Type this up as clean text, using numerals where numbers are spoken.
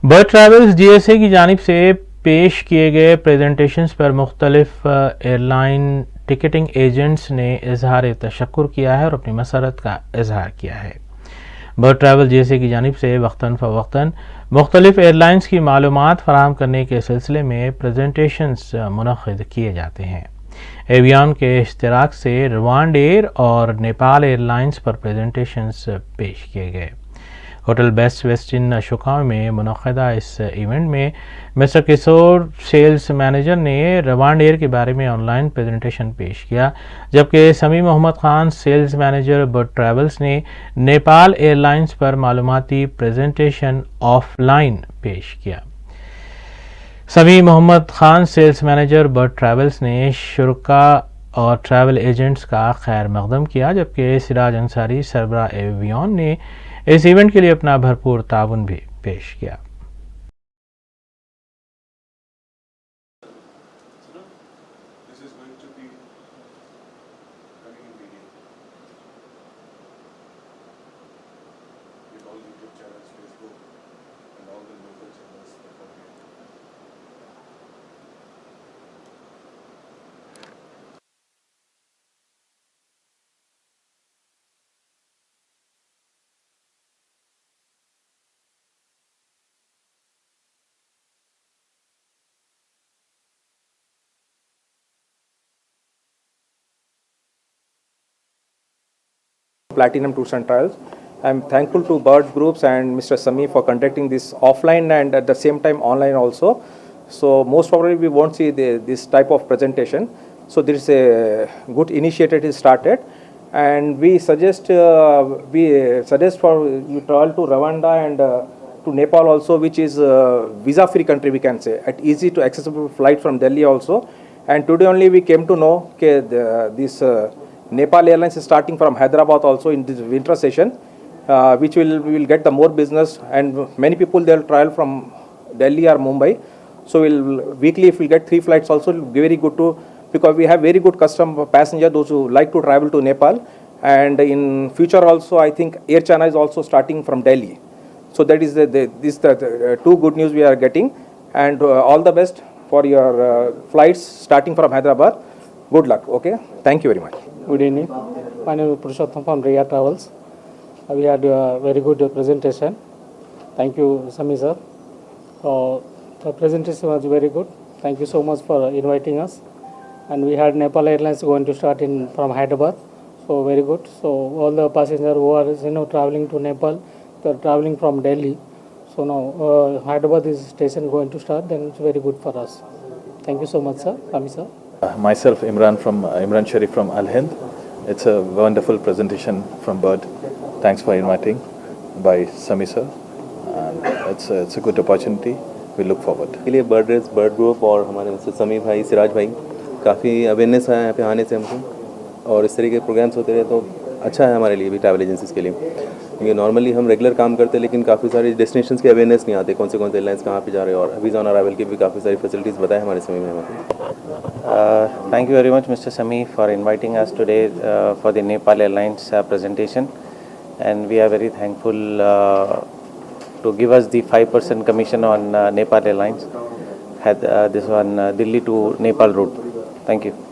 Bird travels GSA की जानिब से पेश किए गए प्रेजेंटेशंस पर मुख्तलिफ एयरलाइन टिकटिंग एजेंट्स ने इजहार तशक्कुर किया है और अपनी मसरत का इजहार किया है। बर्ड ट्रैवल जीएसए की जानिब से वक्तन फ़वक्तन मुख्तलिफ एयरलाइंस की मालूमात फराहम करने के सिलसिले में प्रेजेंटेशंस मुनक़्क़िद किए जाते हैं। एवियन के इश्तिराक से रवांड एयर और नेपाल एयरलाइंस पर प्रेजेंटेशंस पेश किए गए। होटल बेस्ट वेस्टिन अशोका में मुनक़्क़िदा इस इवेंट में मिस्टर किशोर सेल्स मैनेजर ने रवांड एयर के बारे में ऑनलाइन प्रेजेंटेशन पेश किया, जबकि Sami Mohammad Khan sales manager Bird Travels ने नेपाल एयरलाइंस पर मालूमाती प्रेजेंटेशन ऑफलाइन पेश किया। Sami Mohammad Khan sales manager Bird Travels ने शुरका और ट्रैवल एजेंट्स का खैर मकदम किया, जबकि सिराज अंसारी सरबरा एवियन ने इस इवेंट के लिए अपना भरपूर ताउन भी पेश किया। Platinum Tours and Travels. I am thankful to Bird Groups and Mr. Sami for conducting this offline and at the same time online also. So most probably we won't see this type of presentation. So there is a good initiative is started, and we suggest for you travel to Rwanda and to Nepal also, which is visa-free country, we can say, at easy to accessible flight from Delhi also. And today only we came to know this Nepal Airlines is starting from Hyderabad also in this winter session, which we will get the more business, and many people they'll travel from Delhi or Mumbai. So weekly if we get 3 flights also, it will be very good to, because we have very good customer passenger, those who like to travel to Nepal. And in future also, I think Air China is also starting from Delhi. So that is the 2 good news we are getting, and all the best for your flights starting from Hyderabad. Good luck. Okay. Thank you very much. Good evening. My name is Purushottam from Raya Travels. We had a very good presentation. Thank you, Sami sir. The presentation was very good. Thank you so much for inviting us. And we had Nepal Airlines going to start from Hyderabad. So very good. So all the passengers who are traveling to Nepal, they are traveling from Delhi. So now Hyderabad is station going to start. Then it's very good for us. Thank you so much, sir. Sami sir. Myself, Imran Sharif from Al Hind. It's a wonderful presentation from Bird. Thanks for inviting by Sami sir. And it's a good opportunity. We look forward. के लिए bird race, bird group और हमारे mister समी भाई, सिराज भाई, काफ़ी awareness है यहाँ पे आने से हमको, और इस तरीके के प्रोग्राम्स होते रहे तो अच्छा है हमारे लिए भी, ट्रैवल एजेंसीज के लिए। क्योंकि नॉर्मली हम रेगुलर काम करते हैं, लेकिन काफ़ी सारी डेस्टिनेशंस की अवेयरनेस नहीं आते, कौन से एयरलाइंस कहाँ पे जा रहे हैं, और वीज़ा ऑन अराइवल की भी काफ़ी सारी फैसिलिटीज़ बताएं हमारे समय में हमें। Thank you very much, Mr. Sami, for inviting us today for the Nepal Airlines presentation, and we are very thankful to give us the 5% commission on Nepal Airlines. Had this one Delhi to Nepal route. Thank you.